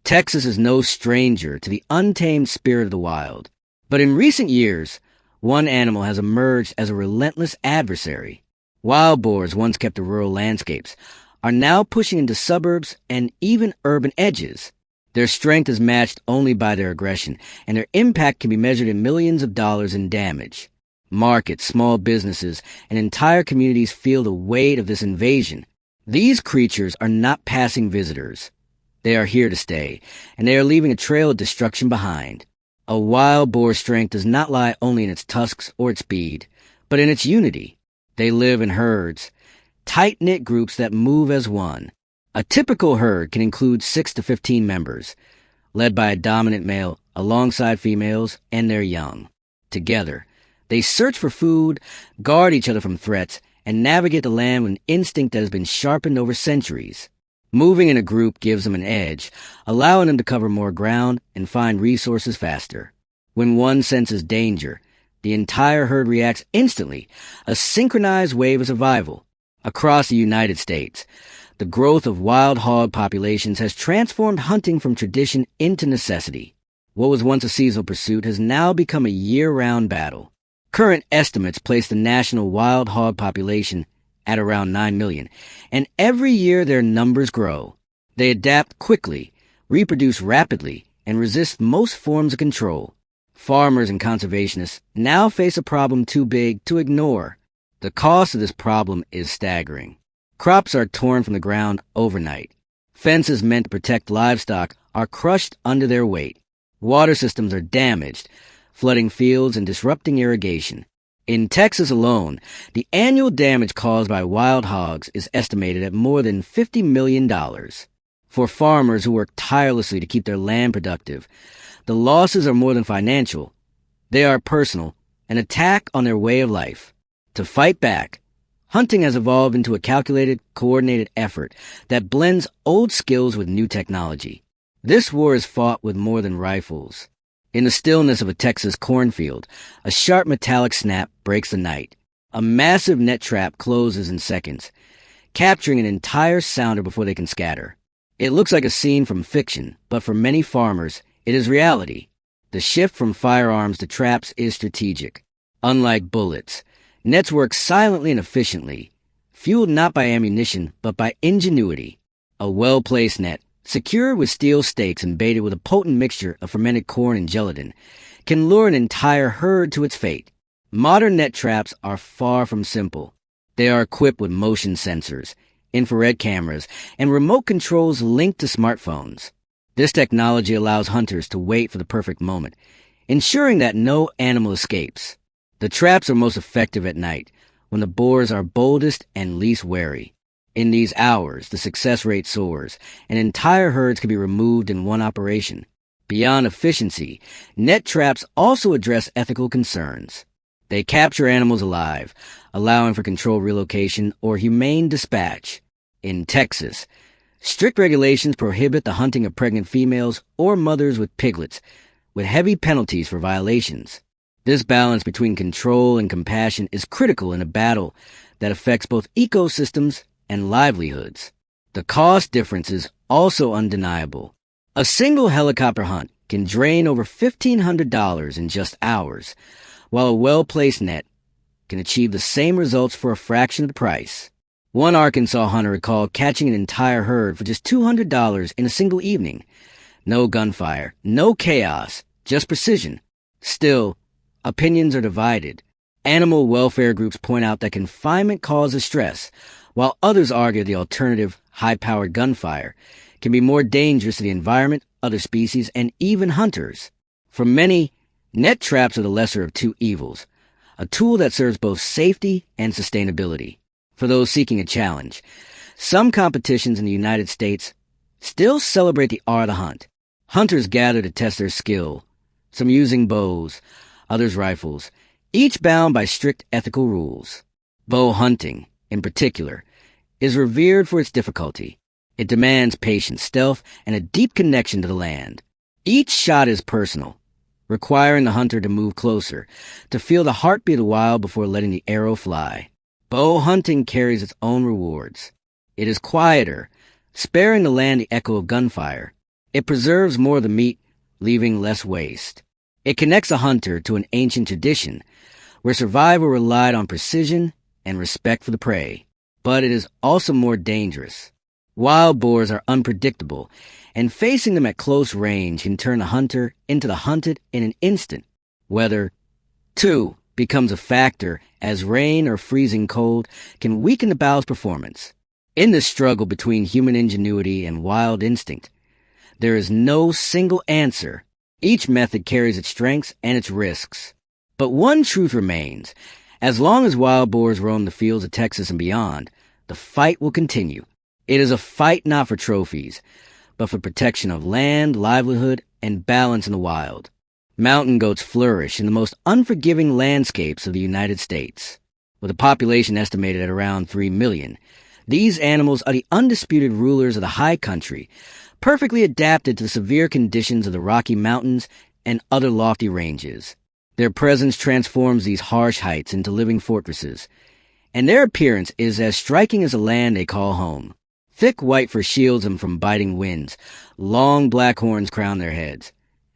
Texas is no stranger to the untamed spirit of the wild. But in recent years, one animal has emerged as a relentless adversary. Wild boars, once kept to rural landscapes, are now pushing into suburbs and even urban edges. Their strength is matched only by their aggression, and their impact can be measured in millions of dollars in damage. Markets, small businesses, and entire communities feel the weight of this invasion. These creatures are not passing visitors. They are here to stay, and they are leaving a trail of destruction behind. A wild boar's strength does not lie only in its tusks or its speed, but in its unity. They live in herds, tight-knit groups that move as one. A typical herd can include 6 to 15 members, led by a dominant male alongside females and their young. Together, they search for food, guard each other from threats, and navigate the land with an instinct that has been sharpened over centuries. Moving in a group gives them an edge, allowing them to cover more ground and find resources faster. When one senses danger, the entire herd reacts instantly, a synchronized wave of survival. Across the United States, the growth of wild hog populations has transformed hunting from tradition into necessity. What was once a seasonal pursuit has now become a year-round battle. Current estimates place the national wild hog population at around 9 million, and every year their numbers grow. They adapt quickly, reproduce rapidly, and resist most forms of control. Farmers and conservationists now face a problem too big to ignore. The cost of this problem is staggering. Crops are torn from the ground overnight. Fences meant to protect livestock are crushed under their weight. Water systems are damaged, flooding fields and disrupting irrigation. In Texas alone, the annual damage caused by wild hogs is estimated at more than $50 million. For farmers who work tirelessly to keep their land productive, the losses are more than financial. They are personal, an attack on their way of life. To fight back, hunting has evolved into a calculated, coordinated effort that blends old skills with new technology. This war is fought with more than rifles. In the stillness of a Texas cornfield, a sharp metallic snap breaks the night. A massive net trap closes in seconds, capturing an entire sounder before they can scatter. It looks like a scene from fiction, but for many farmers, it is reality. The shift from firearms to traps is strategic. Unlike bullets, nets work silently and efficiently, fueled not by ammunition, but by ingenuity. A well-placed net, secured with steel stakes and baited with a potent mixture of fermented corn and gelatin, can lure an entire herd to its fate. Modern net traps are far from simple. They are equipped with motion sensors, infrared cameras, and remote controls linked to smartphones. This technology allows hunters to wait for the perfect moment, ensuring that no animal escapes. The traps are most effective at night, when the boars are boldest and least wary. In these hours, the success rate soars, and entire herds can be removed in one operation. Beyond efficiency, net traps also address ethical concerns. They capture animals alive, allowing for controlled relocation or humane dispatch. In Texas, strict regulations prohibit the hunting of pregnant females or mothers with piglets, with heavy penalties for violations. This balance between control and compassion is critical in a battle that affects both ecosystems and livelihoods. The cost difference is also undeniable. A single helicopter hunt can drain over $1,500 in just hours, while a well-placed net can achieve the same results for a fraction of the price. One Arkansas hunter recalled catching an entire herd for just $200 in a single evening. No gunfire, no chaos, just precision. Still, opinions are divided. Animal welfare groups point out that confinement causes stress, while others argue the alternative, high-powered gunfire can be more dangerous to the environment, other species, and even hunters. For many, net traps are the lesser of two evils, a tool that serves both safety and sustainability. For those seeking a challenge, some competitions in the United States still celebrate the art of the hunt. Hunters gather to test their skill, some using bows, others rifles, each bound by strict ethical rules. Bow hunting, in particular, is revered for its difficulty. It demands patience, stealth, and a deep connection to the land. Each shot is personal, requiring the hunter to move closer, to feel the heartbeat of the wild before letting the arrow fly. Bow hunting carries its own rewards. It is quieter, sparing the land the echo of gunfire. It preserves more of the meat, leaving less waste. It connects a hunter to an ancient tradition where survival relied on precision and respect for the prey. But it is also more dangerous. Wild boars are unpredictable, and facing them at close range can turn the hunter into the hunted in an instant. Weather, too, becomes a factor, as rain or freezing cold can weaken the bow's performance. In this struggle between human ingenuity and wild instinct, there is no single answer. Each method carries its strengths and its risks. But one truth remains. As long as wild boars roam the fields of Texas and beyond, the fight will continue. It is a fight not for trophies, but for protection of land, livelihood, and balance in the wild. Mountain goats flourish in the most unforgiving landscapes of the United States. With a population estimated at around 3 million, these animals are the undisputed rulers of the high country, perfectly adapted to the severe conditions of the Rocky Mountains and other lofty ranges. Their presence transforms these harsh heights into living fortresses, and their appearance is as striking as the land they call home. Thick white fur shields them from biting winds, long black horns crown their heads,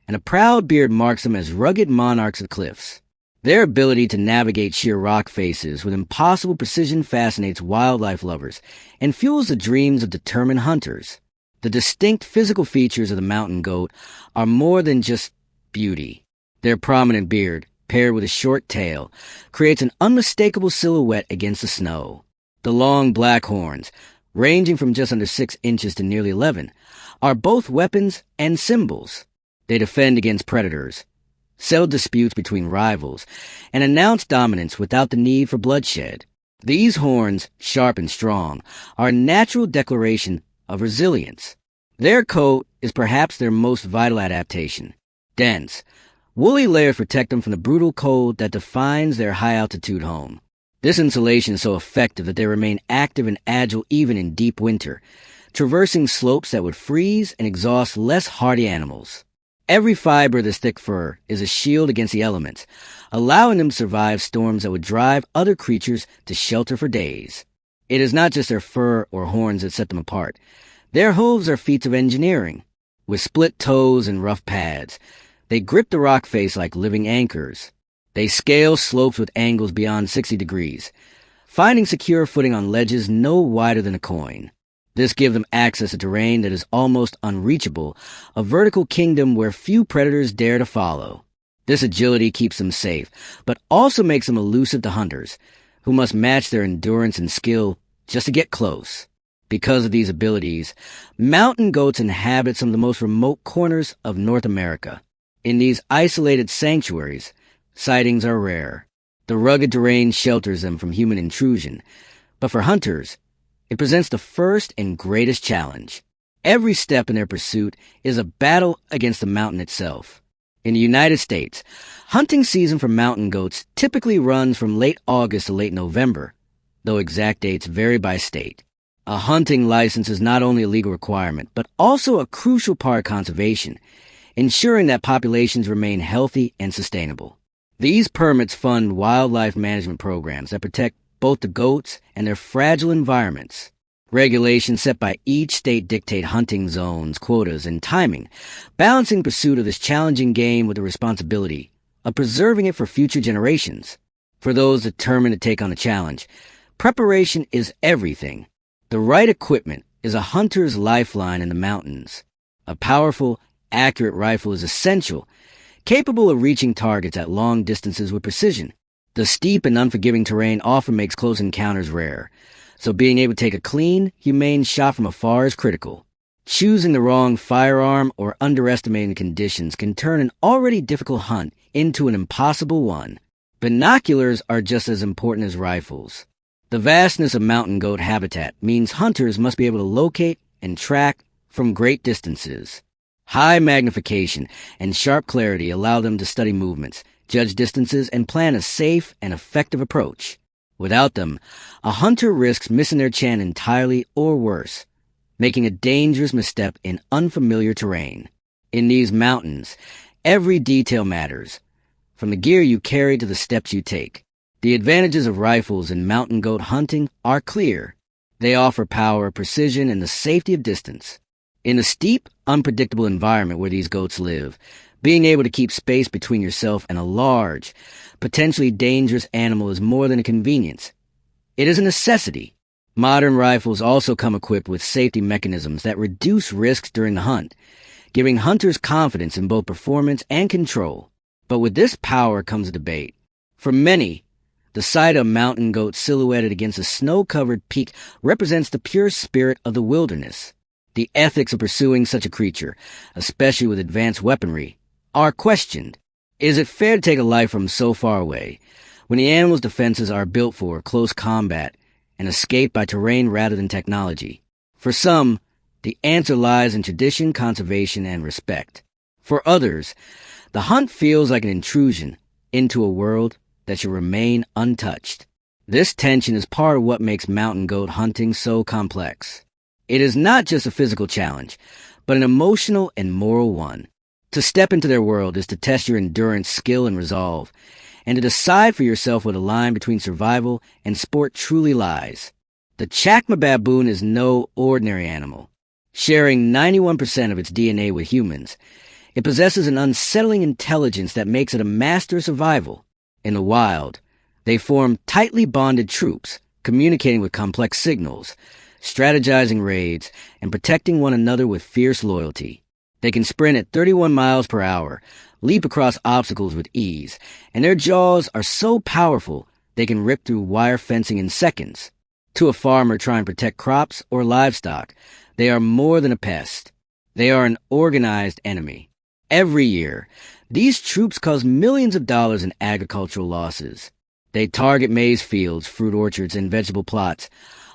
and a proud beard marks them as rugged monarchs of the cliffs. Their ability to navigate sheer rock faces with impossible precision fascinates wildlife lovers and fuels the dreams of determined hunters. The distinct physical features of the mountain goat are more than just beauty. Their prominent beard, paired with a short tail, creates an unmistakable silhouette against the snow. The long black horns, ranging from just under 6 inches to nearly 11, are both weapons and symbols. They defend against predators, settle disputes between rivals, and announce dominance without the need for bloodshed. These horns, sharp and strong, are a natural declaration of resilience. Their coat is perhaps their most vital adaptation. Dense, woolly layers protect them from the brutal cold that defines their high-altitude home. This insulation is so effective that they remain active and agile even in deep winter, traversing slopes that would freeze and exhaust less hardy animals. Every fiber of this thick fur is a shield against the elements, allowing them to survive storms that would drive other creatures to shelter for days. It is not just their fur or horns that set them apart. Their hooves are feats of engineering. With split toes and rough pads, they grip the rock face like living anchors. They scale slopes with angles beyond 60 degrees, finding secure footing on ledges no wider than a coin. This gives them access to terrain that is almost unreachable, a vertical kingdom where few predators dare to follow. This agility keeps them safe, but also makes them elusive to hunters, who must match their endurance and skill just to get close. Because of these abilities, mountain goats inhabit some of the most remote corners of North America. In these isolated sanctuaries, sightings are rare. The rugged terrain shelters them from human intrusion, but for hunters, it presents the first and greatest challenge. Every step in their pursuit is a battle against the mountain itself. In the United States, hunting season for mountain goats typically runs from late August to late November, though exact dates vary by state. A hunting license is not only a legal requirement, but also a crucial part of conservation, ensuring that populations remain healthy and sustainable. These permits fund wildlife management programs that protect both the goats and their fragile environments. Regulations set by each state dictate hunting zones, quotas, and timing, balancing pursuit of this challenging game with the responsibility of preserving it for future generations. For those determined to take on the challenge, preparation is everything. The right equipment is a hunter's lifeline in the mountains. A powerful, accurate rifle is essential, capable of reaching targets at long distances with precision. The steep and unforgiving terrain often makes close encounters rare, so being able to take a clean, humane shot from afar is critical. Choosing the wrong firearm or underestimating the conditions can turn an already difficult hunt into an impossible one. Binoculars are just as important as rifles. The vastness of mountain goat habitat means hunters must be able to locate and track from great distances. High magnification and sharp clarity allow them to study movements, judge distances, and plan a safe and effective approach. Without them, a hunter risks missing their chance entirely or worse, making a dangerous misstep in unfamiliar terrain. In these mountains, every detail matters, from the gear you carry to the steps you take. The advantages of rifles in mountain goat hunting are clear. They offer power, precision, and the safety of distance. In the steep, unpredictable environment where these goats live. Being able to keep space between yourself and a large, potentially dangerous animal is more than a convenience. It is a necessity. Modern rifles also come equipped with safety mechanisms that reduce risks during the hunt, giving hunters confidence in both performance and control. But with this power comes a debate. For many, the sight of a mountain goat silhouetted against a snow-covered peak represents the pure spirit of the wilderness. The ethics of pursuing such a creature, especially with advanced weaponry, are questioned. Is it fair to take a life from so far away, when the animal's defenses are built for close combat and escape by terrain rather than technology? For some, the answer lies in tradition, conservation, and respect. For others, the hunt feels like an intrusion into a world that should remain untouched. This tension is part of what makes mountain goat hunting so complex. It is not just a physical challenge, but an emotional and moral one. To step into their world is to test your endurance, skill, and resolve, and to decide for yourself where the line between survival and sport truly lies. The Chacma baboon is no ordinary animal. Sharing 91% of its DNA with humans, it possesses an unsettling intelligence that makes it a master of survival. In the wild, they form tightly bonded troops, communicating with complex signals, strategizing raids, and protecting one another with fierce loyalty. They can sprint at 31 miles per hour, leap across obstacles with ease, and their jaws are so powerful they can rip through wire fencing in seconds. To a farmer trying to protect crops or livestock, they are more than a pest. They are an organized enemy. Every year, these troops cause millions of dollars in agricultural losses. They target maize fields, fruit orchards, and vegetable plots,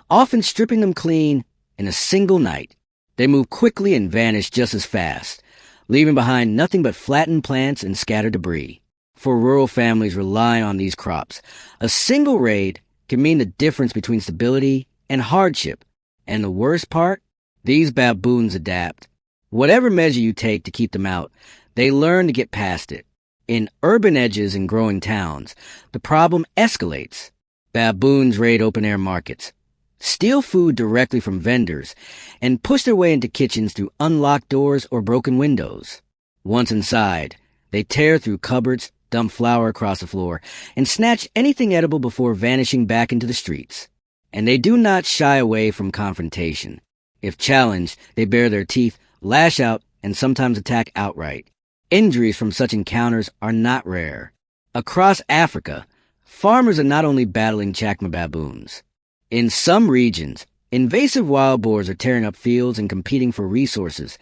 often stripping them clean in a single night. They move quickly and vanish just as fast, leaving behind nothing but flattened plants and scattered debris. For rural families relying on these crops, a single raid can mean the difference between stability and hardship. And the worst part? These baboons adapt. Whatever measure you take to keep them out, they learn to get past it. In urban edges and growing towns, the problem escalates. Baboons raid open-air markets, steal food directly from vendors, and push their way into kitchens through unlocked doors or broken windows. Once inside, they tear through cupboards, dump flour across the floor, and snatch anything edible before vanishing back into the streets. And they do not shy away from confrontation. If challenged, they bare their teeth, lash out, and sometimes attack outright. Injuries from such encounters are not rare. Across Africa, farmers are not only battling Chacma baboons. In some regions, invasive wild boars are tearing up fields and competing for resources,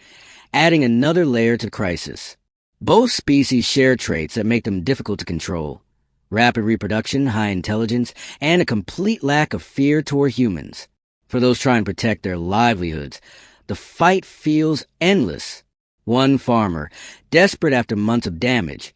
adding another layer to the crisis. Both species share traits that make them difficult to control: rapid reproduction, high intelligence, and a complete lack of fear toward humans. For those trying to protect their livelihoods, the fight feels endless. One farmer, desperate after months of damage,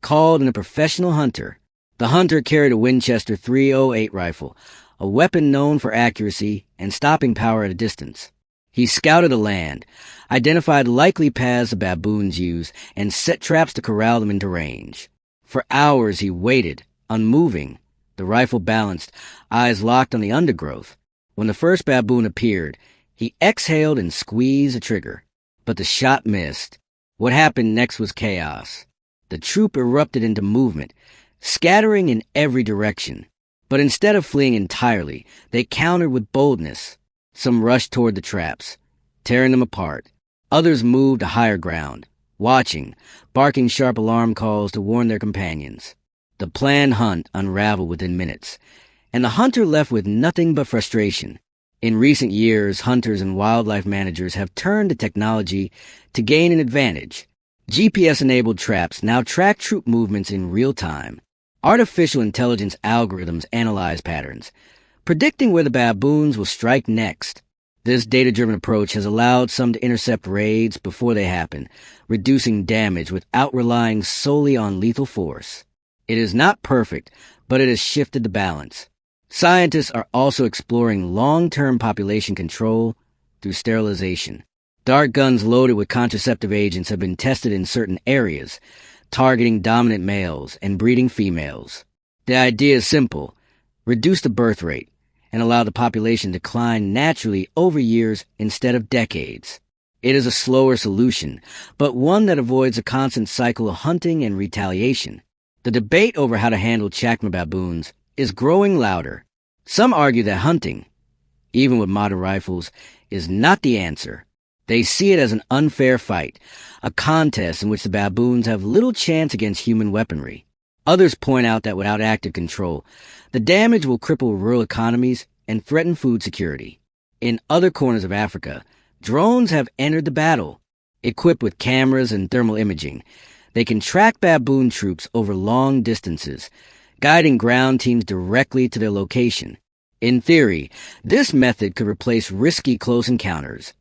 called in a professional hunter. The hunter carried a Winchester .308 rifle, a weapon known for accuracy and stopping power at a distance. He scouted the land, identified likely paths the baboons use, and set traps to corral them into range. For hours he waited, unmoving, the rifle balanced, eyes locked on the undergrowth. When the first baboon appeared, he exhaled and squeezed the trigger. But the shot missed. What happened next was chaos. The troop erupted into movement, scattering in every direction. But instead of fleeing entirely, they countered with boldness. Some rushed toward the traps, tearing them apart. Others moved to higher ground, watching, barking sharp alarm calls to warn their companions. The planned hunt unraveled within minutes, and the hunter left with nothing but frustration. In recent years, hunters and wildlife managers have turned to technology to gain an advantage. GPS-enabled traps now track troop movements in real time. Artificial intelligence algorithms analyze patterns, predicting where the baboons will strike next. This data-driven approach has allowed some to intercept raids before they happen, reducing damage without relying solely on lethal force. It is not perfect, but it has shifted the balance. Scientists are also exploring long-term population control through sterilization. Dart guns loaded with contraceptive agents have been tested in certain areas, targeting dominant males and breeding females. The idea is simple: reduce the birth rate and allow the population to decline naturally over years instead of decades. It is a slower solution, but one that avoids a constant cycle of hunting and retaliation. The debate over how to handle chacma baboons is growing louder. Some argue that hunting, even with modern rifles, is not the answer. They see it as an unfair fight, a contest in which the baboons have little chance against human weaponry. Others point out that without active control, the damage will cripple rural economies and threaten food security. In other corners of Africa, drones have entered the battle. Equipped with cameras and thermal imaging, they can track baboon troops over long distances, guiding ground teams directly to their location. In theory, this method could replace risky close encounters,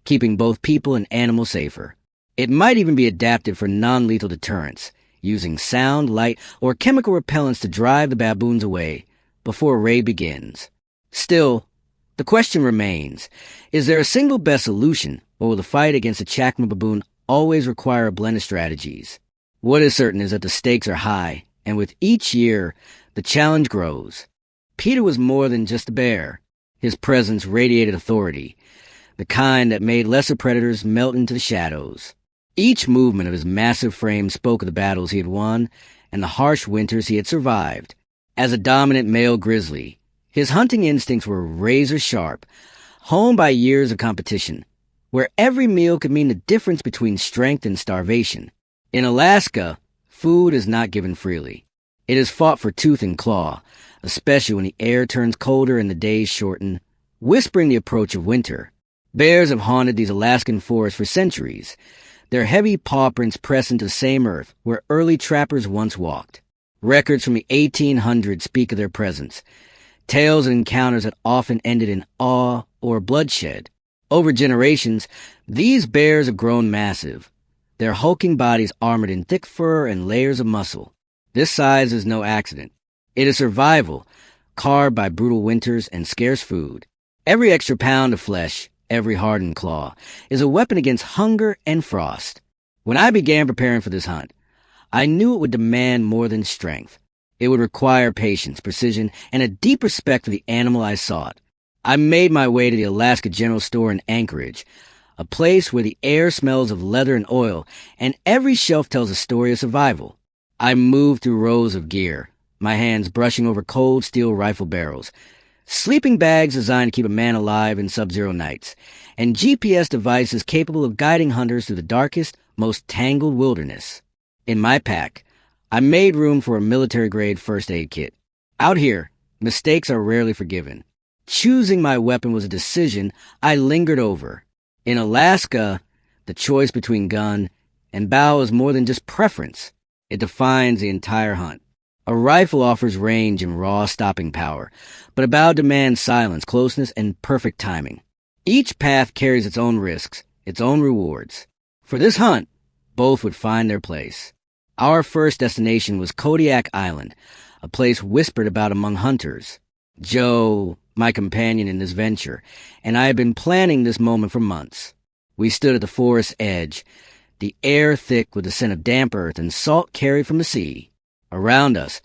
keeping both people and animals safer. It might even be adapted for non-lethal deterrence, using sound, light, or chemical repellents to drive the baboons away before a raid begins. Still, the question remains, is there a single best solution, or will the fight against the chacma baboon always require a blend of strategies? What is certain is that the stakes are high, and with each year, the challenge grows. Peter was more than just a bear. His presence radiated authority, the kind that made lesser predators melt into the shadows. Each movement of his massive frame spoke of the battles he had won and the harsh winters he had survived. As a dominant male grizzly, his hunting instincts were razor-sharp, honed by years of competition, where every meal could mean the difference between strength and starvation. In Alaska, food is not given freely. It is fought for tooth and claw, especially when the air turns colder and the days shorten, whispering the approach of winter. Bears have haunted these Alaskan forests for centuries, their heavy paw prints pressed into the same earth where early trappers once walked. Records from the 1800s speak of their presence, tales of encounters that often ended in awe or bloodshed. Over generations, these bears have grown massive, their hulking bodies armored in thick fur and layers of muscle. This size is no accident. It is survival, carved by brutal winters and scarce food. Every extra pound of flesh, every hardened claw, is a weapon against hunger and frost. When I began preparing for this hunt, I knew it would demand more than strength. It would require patience, precision, and a deep respect for the animal I sought. I made my way to the Alaska General Store in Anchorage, a place where the air smells of leather and oil, and every shelf tells a story of survival. I moved through rows of gear, my hands brushing over cold steel rifle barrels, sleeping bags designed to keep a man alive in sub-zero nights, and GPS devices capable of guiding hunters through the darkest, most tangled wilderness. In my pack, I made room for a military-grade first aid kit. Out here, mistakes are rarely forgiven. Choosing my weapon was a decision I lingered over. In Alaska, the choice between gun and bow is more than just preference. It defines the entire hunt. A rifle offers range and raw stopping power, but a bow demands silence, closeness, and perfect timing. Each path carries its own risks, its own rewards. For this hunt, both would find their place. Our first destination was Kodiak Island, a place whispered about among hunters. Joe, my companion in this venture, and I had been planning this moment for months. We stood at the forest's edge, the air thick with the scent of damp earth and salt carried from the sea. Around us,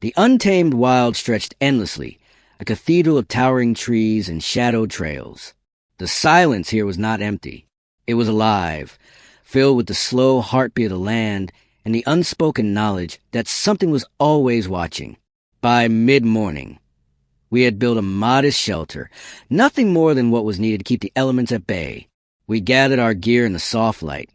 the untamed wild stretched endlessly, a cathedral of towering trees and shadowed trails. The silence here was not empty. It was alive, filled with the slow heartbeat of the land and the unspoken knowledge that something was always watching. By mid-morning, we had built a modest shelter, nothing more than what was needed to keep the elements at bay. We gathered our gear in the soft light,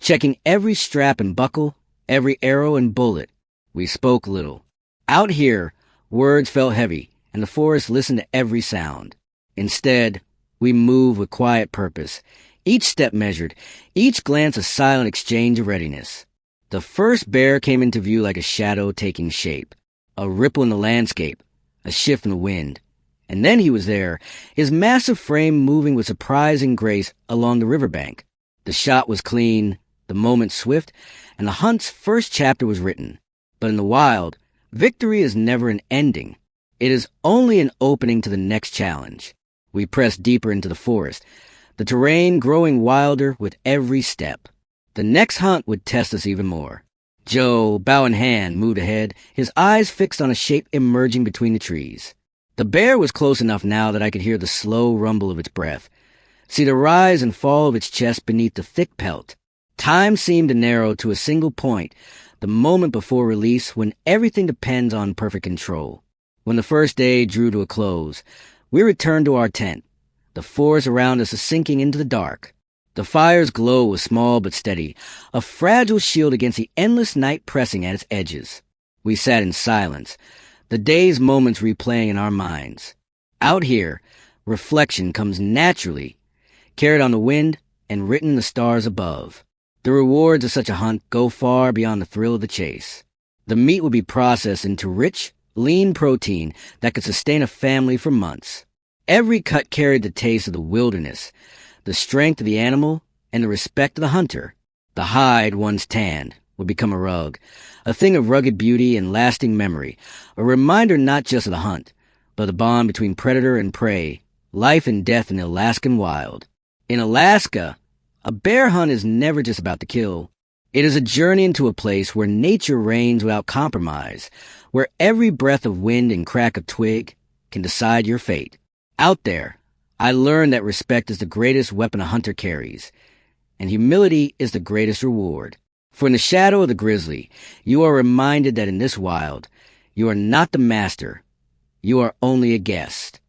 checking every strap and buckle, every arrow and bullet. We spoke little. Out here, words felt heavy, and the forest listened to every sound. Instead, we moved with quiet purpose, each step measured, each glance a silent exchange of readiness. The first bear came into view like a shadow taking shape, a ripple in the landscape, a shift in the wind. And then he was there, his massive frame moving with surprising grace along the riverbank. The shot was clean, the moment swift, and the hunt's first chapter was written. But in the wild, victory is never an ending. It is only an opening to the next challenge. We pressed deeper into the forest, the terrain growing wilder with every step. The next hunt would test us even more. Joe, bow in hand, moved ahead, his eyes fixed on a shape emerging between the trees. The bear was close enough now that I could hear the slow rumble of its breath, See the rise and fall of its chest beneath the thick pelt. Time seemed to narrow to a single point, the moment before release when everything depends on perfect control. When the first day drew to a close, we returned to our tent. The forest around us is sinking into the dark. The fire's glow was small but steady, a fragile shield against the endless night pressing at its edges. We sat in silence, the day's moments replaying in our minds. Out here, reflection comes naturally, carried on the wind and written in the stars above. The rewards of such a hunt go far beyond the thrill of the chase. The meat will be processed into rich, lean protein that could sustain a family for months. Every cut carried the taste of the wilderness, the strength of the animal, and the respect of the hunter. The hide, once tanned, would become a rug, a thing of rugged beauty and lasting memory, a reminder not just of the hunt, but the bond between predator and prey, life and death in the Alaskan wild. In Alaska, a bear hunt is never just about the kill. It is a journey into a place where nature reigns without compromise, where every breath of wind and crack of twig can decide your fate. Out there, I learned that respect is the greatest weapon a hunter carries, and humility is the greatest reward. For in the shadow of the grizzly, you are reminded that in this wild, you are not the master, you are only a guest.